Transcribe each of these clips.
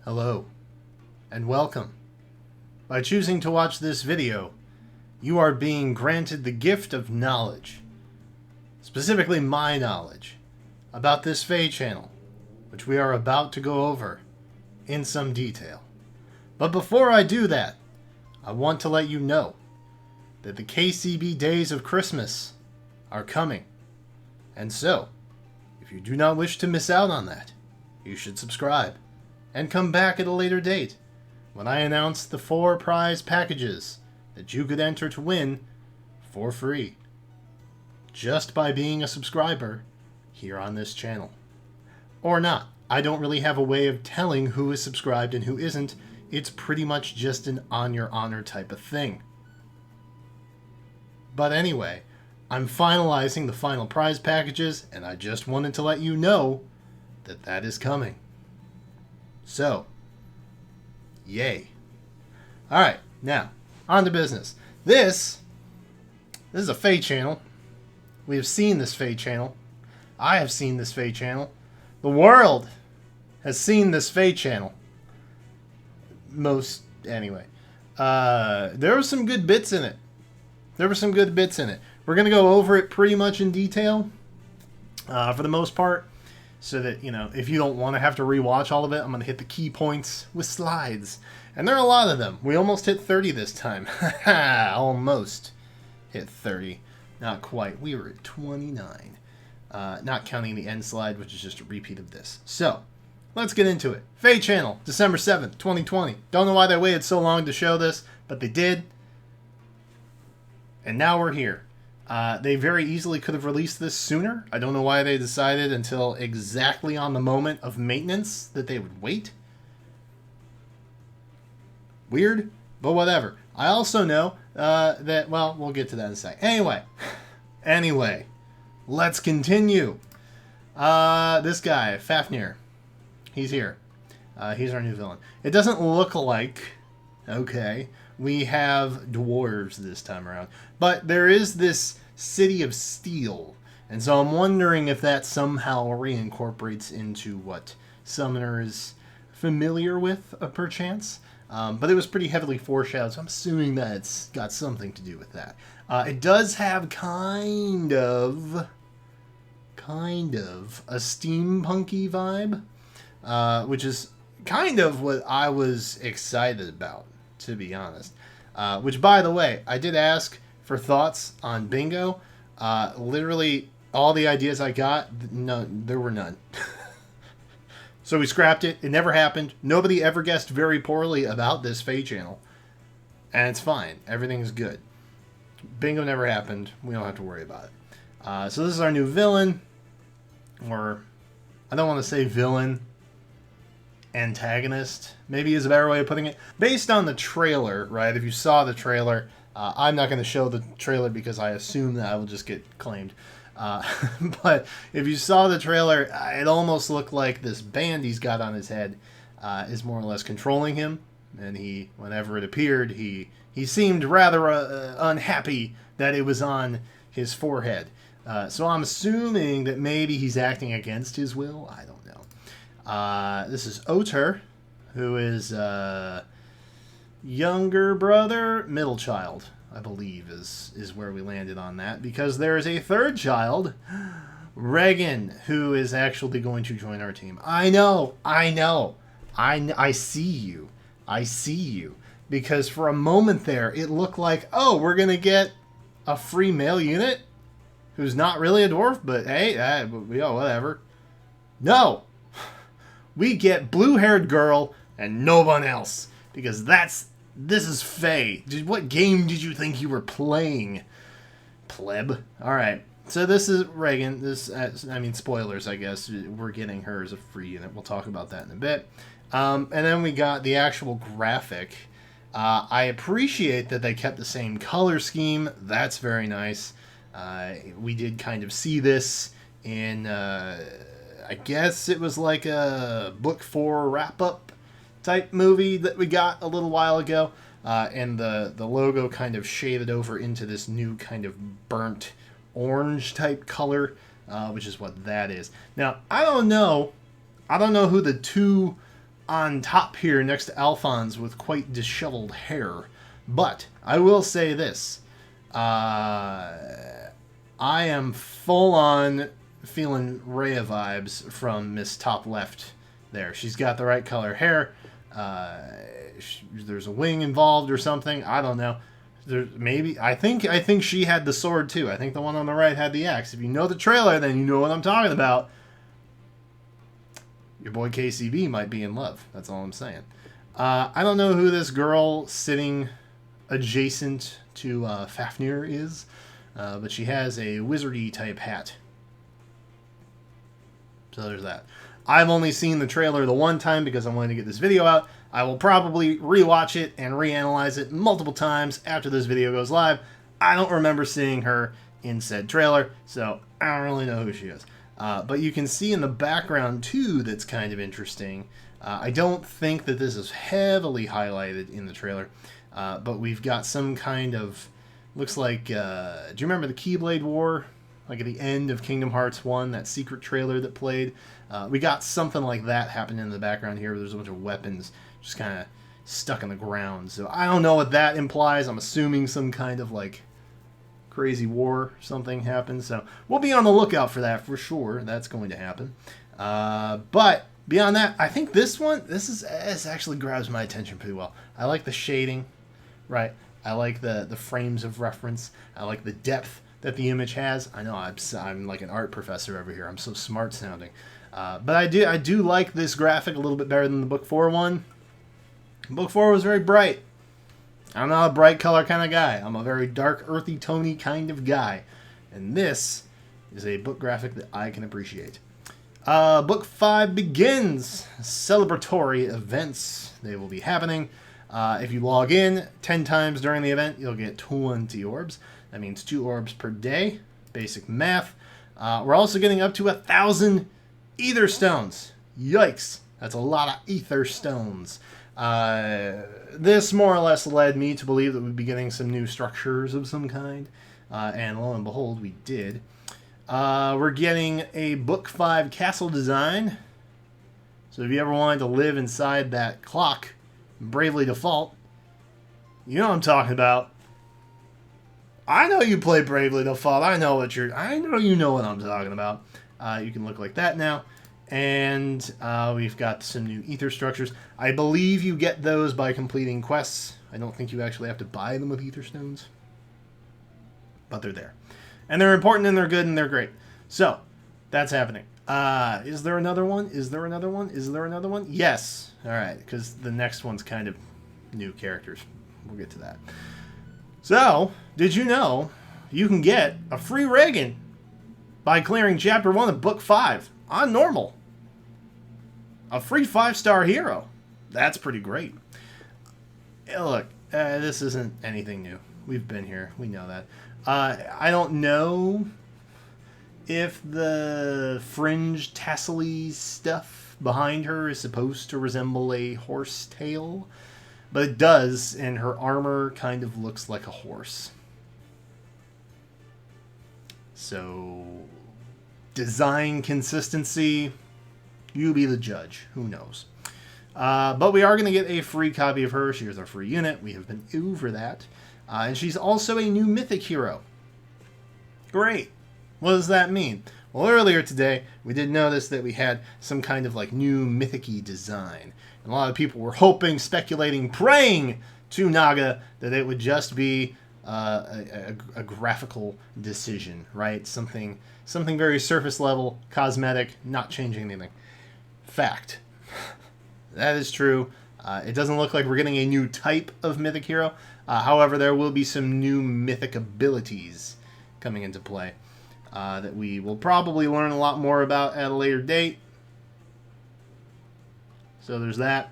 Hello, and welcome. By choosing to watch this video, you are being granted the gift of knowledge, specifically my knowledge, about this Feh Channel, which we are about to go over in some detail. But before I do that, I want to let you know that the KCB days of Christmas are coming. And so, if you do not wish to miss out on that, you should subscribe and come back at a later date when I announce the 4 prize packages that you could enter to win for free just by being a subscriber here on this channel. Or not. I don't really have a way of telling who is subscribed and who isn't. It's pretty much just an on your honor type of thing. But anyway, I'm finalizing the final prize packages, and I just wanted to let you know that that is coming. So, yay. Alright, now, on to business. This is a Feh channel. We have seen this Feh channel. I have seen this Feh channel. The world has seen this Feh channel. Anyway. There were some good bits in it. We're going to go over it pretty much in detail, for the most part, so that, you know, if you don't want to have to rewatch all of it, I'm going to hit the key points with slides. And there are a lot of them. We almost hit 30 this time. Almost hit 30. Not quite. We were at 29. Not counting the end slide, which is just a repeat of this. So, let's get into it. Feh Channel, December 7th, 2020. Don't know why they waited so long to show this, but they did. And now we're here. They very easily could have released this sooner. I don't know why they decided until exactly on the moment of maintenance that they would wait. Weird, but whatever. I also know that, well, we'll get to that in a sec. Anyway, let's continue. This guy, Fehnir, he's here. He's our new villain. It doesn't look like, okay, we have dwarves this time around. But there is this city of steel. And so I'm wondering if that somehow reincorporates into what Summoner is familiar with, perchance. But it was pretty heavily foreshadowed, so I'm assuming that it's got something to do with that. It does have kind of a steampunky vibe, which is kind of what I was excited about, to be honest. Which, by the way, I did ask for thoughts on Bingo. Literally, all the ideas I got, no, there were none. So we scrapped it. It never happened. Nobody ever guessed very poorly about this Feh channel. And it's fine. Everything's good. Bingo never happened. We don't have to worry about it. So this is our new villain. Or, I don't want to say villain. Antagonist, maybe is a better way of putting it. Based on the trailer, right? If you saw the trailer, I'm not going to show the trailer because I assume that I will just get claimed. But if you saw the trailer, it almost looked like this band he's got on his head is more or less controlling him. And he, whenever it appeared, he seemed rather unhappy that it was on his forehead. So I'm assuming that maybe he's acting against his will. I don't know. This is Aether, who is younger brother, middle child, I believe, is where we landed on that. Because there is a third child, Reginn, who is actually going to join our team. I know. I see you. Because for a moment there, it looked like, oh, we're going to get a free male unit who's not really a dwarf, but hey, whatever. No. We get blue-haired girl and no one else. Because this is Feh. What game did you think you were playing, pleb? Alright, so this is Reginn. Spoilers, I guess. We're getting her as a free unit. We'll talk about that in a bit. And then we got the actual graphic. I appreciate that they kept the same color scheme. That's very nice. We did kind of see this in... I guess it was like a Book 4 wrap-up type movie that we got a little while ago. And the logo kind of shaded over into this new kind of burnt orange type color, which is what that is. Now, I don't know who the two on top here next to Alphonse with quite disheveled hair. But I will say this. I am full on feeling Rhea vibes from Miss Top Left there. She's got the right color hair. There's a wing involved or something. I don't know. Maybe I think she had the sword too. I think the one on the right had the axe. If you know the trailer, then you know what I'm talking about. Your boy KCB might be in love. That's all I'm saying. I don't know who this girl sitting adjacent to Fehnir is, but she has a wizardy type hat. So there's that. I've only seen the trailer the one time because I wanted to get this video out. I will probably rewatch it and reanalyze it multiple times after this video goes live. I don't remember seeing her in said trailer, so I don't really know who she is. But you can see in the background, too, that's kind of interesting. I don't think that this is heavily highlighted in the trailer, but we've got some kind of... Looks like... do you remember the Keyblade War? Like at the end of Kingdom Hearts 1, that secret trailer that played? We got something like that happening in the background here, where there's a bunch of weapons just kind of stuck in the ground. So I don't know what that implies. I'm assuming some kind of, like, crazy war or something happens. So we'll be on the lookout for that for sure. That's going to happen. But beyond that, I think this actually grabs my attention pretty well. I like the shading, right? I like the frames of reference. I like the depth that the image has. I know I'm like an art professor over here. I'm so smart sounding. But I do like this graphic a little bit better than the Book 4 one. Book 4 was very bright. I'm not a bright color kind of guy. I'm a very dark, earthy, tony kind of guy. And this is a book graphic that I can appreciate. Book 5 begins. Celebratory events. They will be happening. If you log in 10 times during the event, you'll get 20 orbs. That means 2 orbs per day. Basic math. We're also getting up to 1,000 Aether stones. Yikes. That's a lot of Aether stones. This more or less led me to believe that we'd be getting some new structures of some kind. And lo and behold, we did. We're getting a Book 5 castle design. So if you ever wanted to live inside that clock, Bravely Default, you know what I'm talking about. I know you play Bravely Default. I know you know what I'm talking about. You can look like that now. And we've got some new Aether structures. I believe you get those by completing quests. I don't think you actually have to buy them with Aether stones. But they're there. And they're important and they're good and they're great. So, that's happening. Is there another one? Is there another one? Is there another one? Yes. Alright, because the next one's kind of new characters. We'll get to that. So, did you know you can get a free Reginn by clearing Chapter 1 of Book 5 on normal? A free 5-star hero. That's pretty great. Look, this isn't anything new. We've been here. We know that. I don't know if the fringe tassel-y stuff behind her is supposed to resemble a horse tail, but it does, and her armor kind of looks like a horse. So, design consistency, you be the judge. Who knows? But we are going to get a free copy of her. She is our free unit. We have been over that. And she's also a new mythic hero. Great. What does that mean? Well, earlier today, we did notice that we had some kind of like new mythic-y design. And a lot of people were hoping, speculating, praying to Naga that it would just be a graphical decision, right? Something very surface level, cosmetic, not changing anything. Fact. That is true. It doesn't look like we're getting a new type of mythic hero. However, there will be some new mythic abilities coming into play that we will probably learn a lot more about at a later date. So there's that.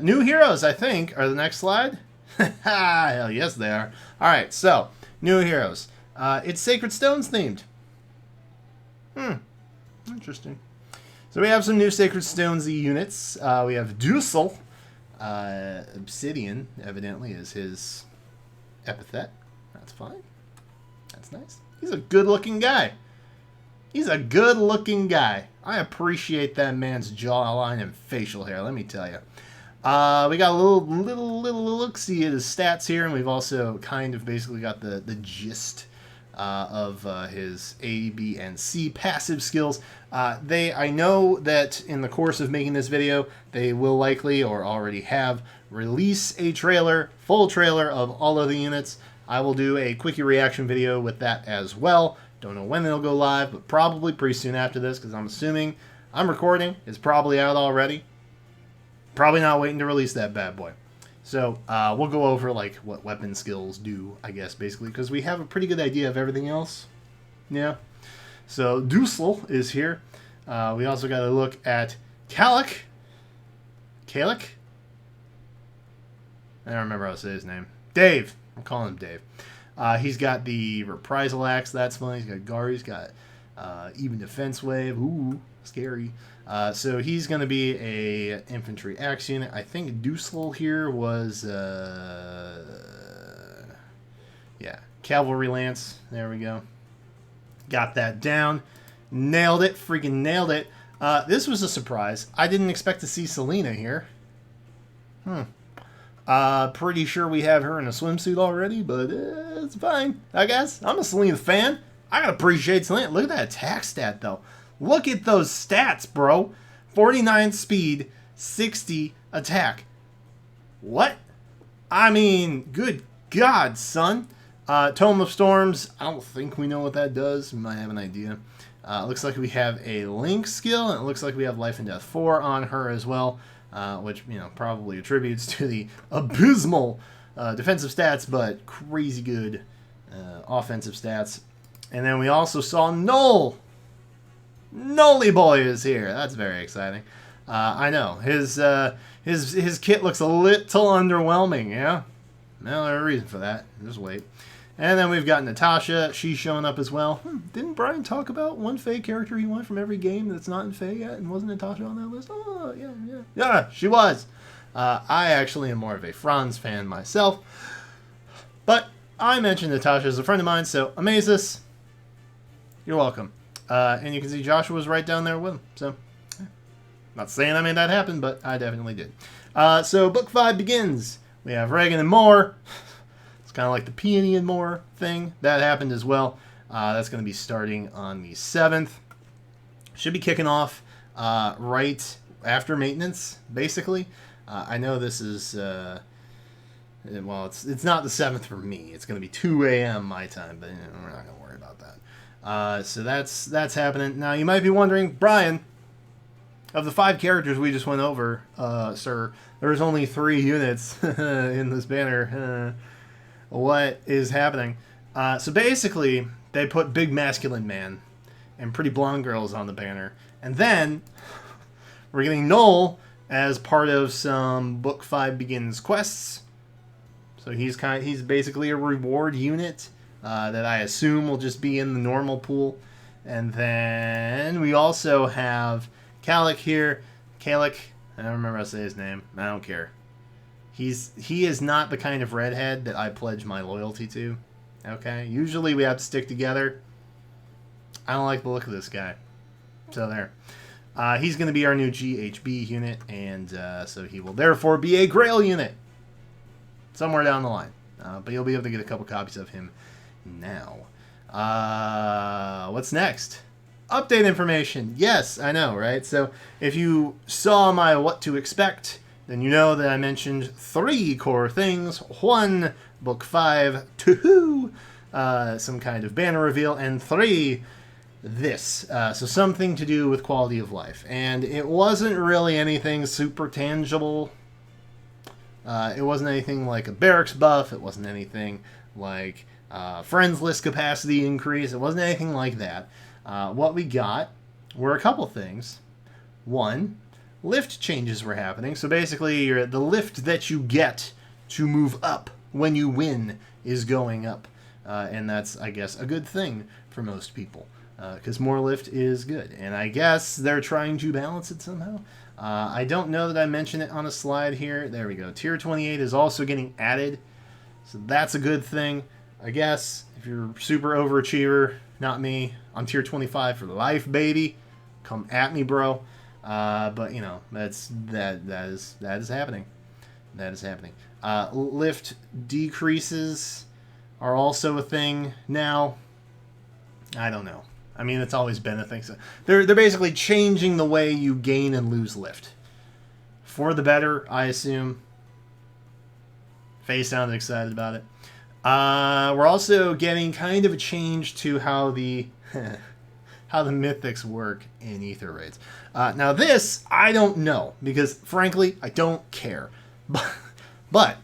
New heroes, I think, are the next slide. Hell yes, they are. Alright, so, new heroes. It's Sacred Stones themed. Interesting. So we have some new Sacred Stones units. We have Dussel. Obsidian, evidently, is his epithet. That's fine. That's nice. He's a good-looking guy. He's a good-looking guy. I appreciate that man's jawline and facial hair, let me tell you. We got a little look-see at his stats here, and we've also kind of basically got the gist of his A, B, and C passive skills. I know that in the course of making this video, they will likely or already have release a trailer, full trailer of all of the units. I will do a quickie reaction video with that as well. Don't know when it'll go live, but probably pretty soon after this, because I'm assuming I'm recording. It's probably out already. Probably not waiting to release that bad boy. So we'll go over like what weapon skills do, I guess, basically, because we have a pretty good idea of everything else. Yeah. So Dusel is here. We also got to look at Kalik. Kalik? I don't remember how to say his name. Dave. I'm calling him Dave. He's got the reprisal axe. That's fun. He's got Gar. He's got even defense wave. Ooh, scary. So he's going to be a infantry axe unit. I think Dusel here was yeah, cavalry lance. There we go. Got that down. Nailed it. Freaking nailed it. This was a surprise. I didn't expect to see Selena here. Pretty sure we have her in a swimsuit already, but it's fine, I guess. I'm a Selena fan. I gotta appreciate Selena. Look at that attack stat, though. Look at those stats, bro. 49 speed, 60 attack. What? I mean, good God, son. Tome of Storms, I don't think we know what that does. We might have an idea. Looks like we have a Link skill, and it looks like we have Life and Death 4 on her as well. Which, you know, probably attributes to the abysmal defensive stats, but crazy good offensive stats. And then we also saw Noel. Nolly boy is here. That's very exciting. I know his kit looks a little underwhelming. Yeah, well, there's a reason for that. Just wait. And then we've got Natasha. She's showing up as well. Didn't Brian talk about one Feh character he wants from every game that's not in Feh yet? And wasn't Natasha on that list? Oh, yeah. Yeah, she was. I actually am more of a Franz fan myself. But I mentioned Natasha as a friend of mine, so Amazus, you're welcome. And you can see Joshua's right down there with him. So, not saying I made that happen, but I definitely did. So, Book 5 begins. We have Reginn and more. Kind of like the Peony and More thing. That happened as well. That's going to be starting on the 7th. Should be kicking off right after maintenance, basically. I know this is, well, it's not the 7th for me. It's going to be 2 a.m. my time, but we're not going to worry about that. So that's happening. Now, you might be wondering, Brian, of the 5 characters we just went over, sir, there's only 3 units in this banner. What is happening? So basically, they put big masculine man and pretty blonde girls on the banner. And then, we're getting Noel as part of some Book 5 Begins quests. So he's basically a reward unit that I assume will just be in the normal pool. And then we also have Kalik here. Kalik, I don't remember how to say his name. I don't care. He is not the kind of redhead that I pledge my loyalty to. Okay? Usually we have to stick together. I don't like the look of this guy. So there. He's going to be our new GHB unit, and so he will therefore be a Grail unit. Somewhere down the line. But you'll be able to get a couple copies of him now. What's next? Update information. Yes, I know, right? So if you saw my what to expect, then you know that I mentioned 3 core things. 1, Book 5. 2, some kind of banner reveal. And 3, this. So something to do with quality of life. And it wasn't really anything super tangible. It wasn't anything like a barracks buff. It wasn't anything like friends list capacity increase. It wasn't anything like that. What we got were a couple things. 1, lift changes were happening. So basically, the lift that you get to move up when you win is going up. And that's, I guess, a good thing for most people. Because more lift is good. And I guess they're trying to balance it somehow. I don't know that I mentioned it on a slide here. There we go. Tier 28 is also getting added. So that's a good thing. I guess if you're a super overachiever, not me, I'm tier 25 for life, baby. come at me, bro. But you know, that is happening. That is happening. Lift decreases are also a thing now. I don't know. I mean, it's always been a thing. So they're basically changing the way you gain and lose lift for the better, I assume. Faye sounded excited about it. We're also getting kind of a change to how the how the mythics work in Aether Raids. Now this I don't know because frankly I don't care. But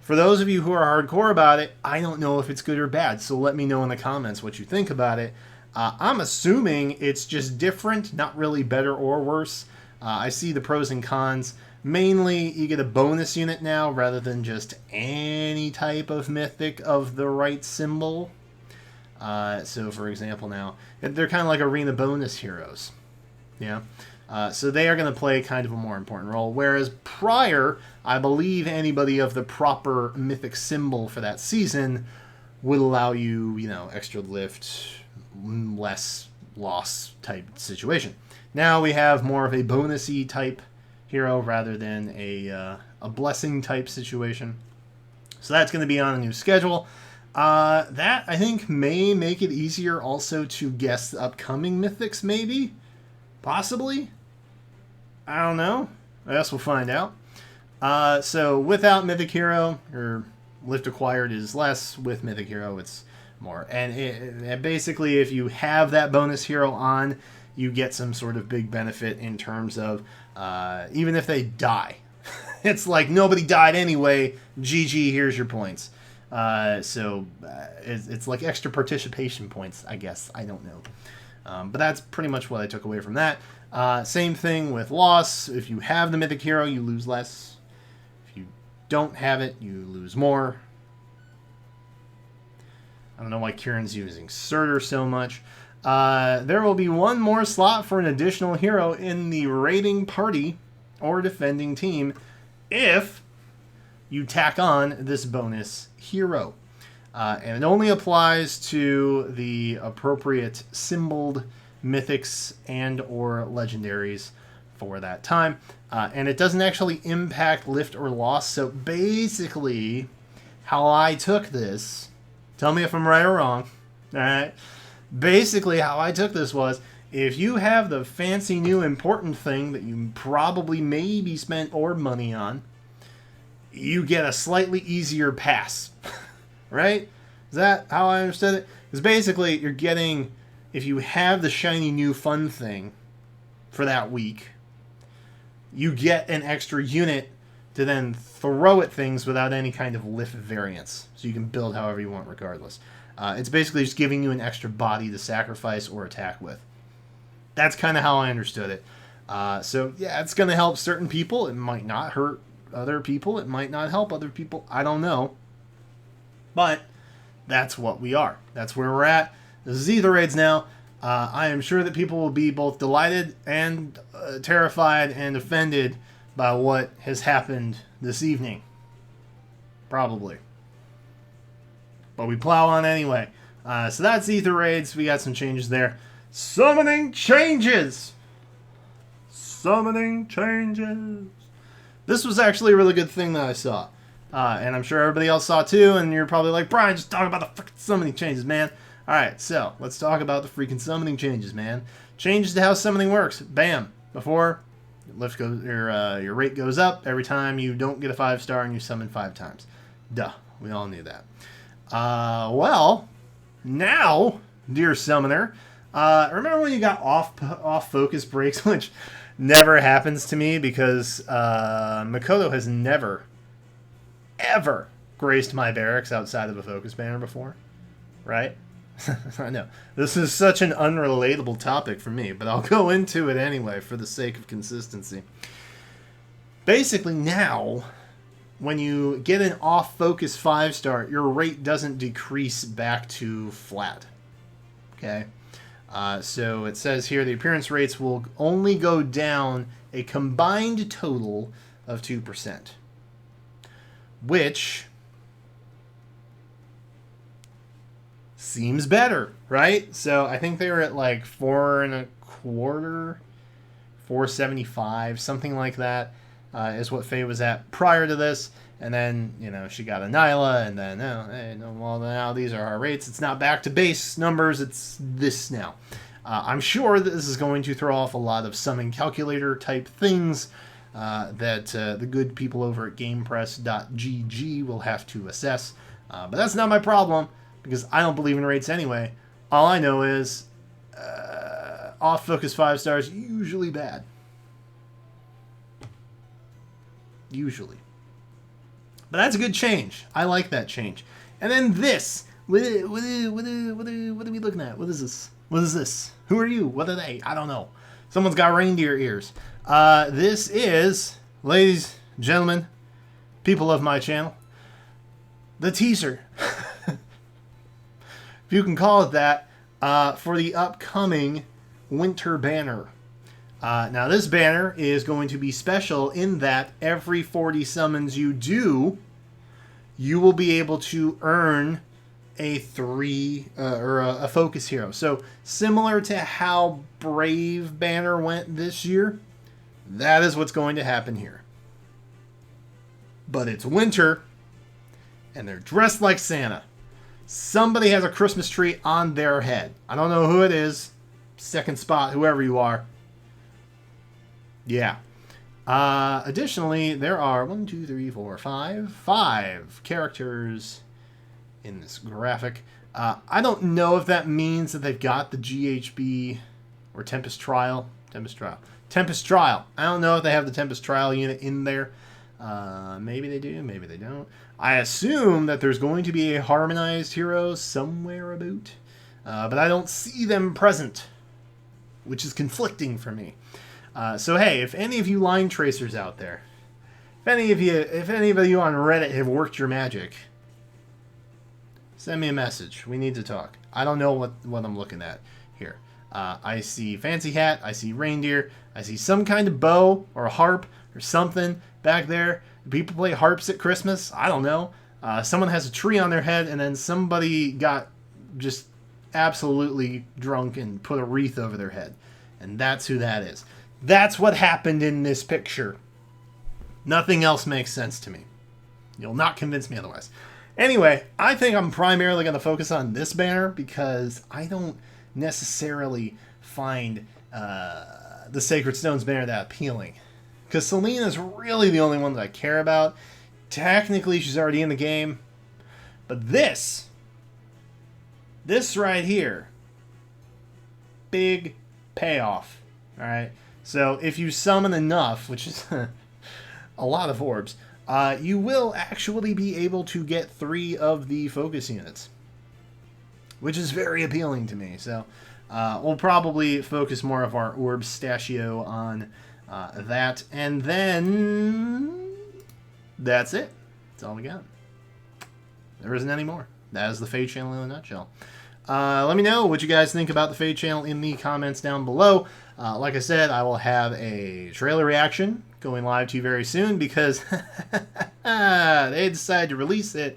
for those of you who are hardcore about it, I don't know if it's good or bad. So let me know in the comments what you think about it. I'm assuming it's just different, not really better or worse. I see the pros and cons. Mainly, you get a bonus unit now rather than just any type of mythic of the right symbol. So, for example, now, they're kind of like arena bonus heroes. Yeah. So they are going to play kind of a more important role. Whereas prior, I believe anybody of the proper mythic symbol for that season would allow you, you know, extra lift, less loss type situation. Now we have more of a bonusy type hero rather than a blessing type situation. So that's going to be on a new schedule. That, I think, may make it easier also to guess the upcoming mythics, maybe? Possibly? I don't know. I guess we'll find out. So without Mythic Hero, or lift acquired is less. With Mythic Hero, it's more. And basically, if you have that bonus hero on, you get some sort of big benefit in terms of even if they die. It's like nobody died anyway. GG, here's your points. So it's like extra participation points, I guess. I don't know. But that's pretty much what I took away from that. Same thing with loss. If you have the Mythic Hero, you lose less. If you don't have it, you lose more. I don't know why Kieran's using Surtur so much. There will be one more slot for an additional hero in the raiding party or defending team if you tack on this bonus hero. And it only applies to the appropriate symboled mythics and or legendaries for that time. And it doesn't actually impact lift or loss. So basically, how I took this, tell me if I'm right or wrong, all right? Basically, how I took this was, if you have the fancy new important thing that you probably maybe spent orb money on, you get a slightly easier pass. Right? Is that how I understood it? Because basically, you're getting, if you have the shiny new fun thing for that week, you get an extra unit to then throw at things without any kind of lift variance. So you can build however you want regardless. It's basically just giving you an extra body to sacrifice or attack with. That's kind of how I understood it. So, yeah, it's going to help certain people. It might not hurt other people. It might not help other people. I don't know. But that's what we are. That's where we're at. This is Aether Raids now. I am sure that people will be both delighted and terrified and offended by what has happened this evening. Probably. But we plow on anyway. So that's Aether Raids. We got some changes there. Summoning changes! Summoning changes! This was actually a really good thing that I saw. And I'm sure everybody else saw too, and you're probably like, Brian, just talk about the freaking summoning changes, man. Alright, so let's talk about the freaking summoning changes, man. Changes to how summoning works. Bam. Before, your rate goes up every time you don't get a 5-star and you summon 5 times. Duh. We all knew that. Well, now, dear summoner, remember when you got off focus breaks, which never happens to me because Makoto has never, ever graced my barracks outside of a focus banner before, right? I know. This is such an unrelatable topic for me, but I'll go into it anyway for the sake of consistency. Basically now, when you get an off-focus 5-star, your rate doesn't decrease back to flat. Okay? So it says here the appearance rates will only go down a combined total of 2%. Which seems better, right? So I think they were at like 4.25, 475, something like that, is what Feh was at prior to this. And then, you know, she got a Nyla, and then, well, now these are our rates. It's not back to base numbers, it's this now. I'm sure that this is going to throw off a lot of summon calculator type things that the good people over at GamePress.gg will have to assess. But that's not my problem, because I don't believe in rates anyway. All I know is off focus 5 stars, usually bad. Usually. But that's a good change. I like that change. And then this. What are we looking at? What is this? What is this? Who are you? What are they? I don't know. Someone's got reindeer ears. This is, ladies, gentlemen, people of my channel, the teaser. If you can call it that, for the upcoming winter banner. Now, this banner is going to be special in that every 40 summons you do, you will be able to earn a a focus hero. So, similar to how Brave banner went this year, that is what's going to happen here. But it's winter, and they're dressed like Santa. Somebody has a Christmas tree on their head. I don't know who it is. Second spot, whoever you are. Yeah. Additionally, there are 5 characters in this graphic. I don't know if that means that they've got the GHB or Tempest Trial. Tempest Trial. I don't know if they have the Tempest Trial unit in there. Maybe they do, maybe they don't. I assume that there's going to be a harmonized hero somewhere about, but I don't see them present, which is conflicting for me. So hey, if any of you line tracers out there, if any of you on Reddit have worked your magic, send me a message. We need to talk. I don't know what I'm looking at here. I see fancy hat, I see reindeer, I see some kind of bow or a harp or something back there. Do people play harps at Christmas? I don't know. Someone has a tree on their head, and then somebody got just absolutely drunk and put a wreath over their head. And that's who that is. That's what happened in this picture. Nothing else makes sense to me. You'll not convince me otherwise. Anyway, I think I'm primarily going to focus on this banner because I don't necessarily find the Sacred Stones banner that appealing. Because Selena is really the only one that I care about. Technically, she's already in the game. But this right here, big payoff. Alright? So if you summon enough, which is a lot of orbs, you will actually be able to get 3 of the focus units, which is very appealing to me. So we'll probably focus more of our orb stashio on that, and then that's it. That's all we got. There isn't any more. That is the Feh Channel in a nutshell. Let me know what you guys think about the Feh Channel in the comments down below. Like I said, I will have a trailer reaction going live to you very soon because they decided to release it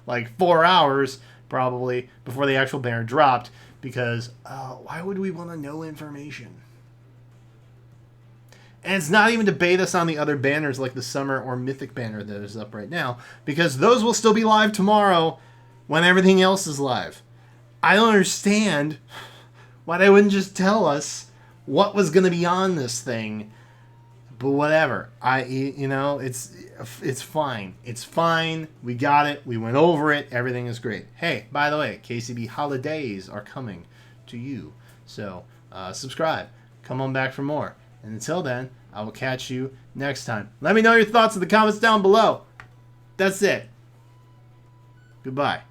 like 4 hours probably before the actual banner dropped because why would we want to know information? And it's not even to bait us on the other banners like the Summer or Mythic banner that is up right now, because those will still be live tomorrow when everything else is live. I don't understand why they wouldn't just tell us what was going to be on this thing, but whatever. It's fine. It's fine. We got it. We went over it. Everything is great. Hey, by the way, KCB holidays are coming to you, so subscribe. Come on back for more. And until then, I will catch you next time. Let me know your thoughts in the comments down below. That's it. Goodbye.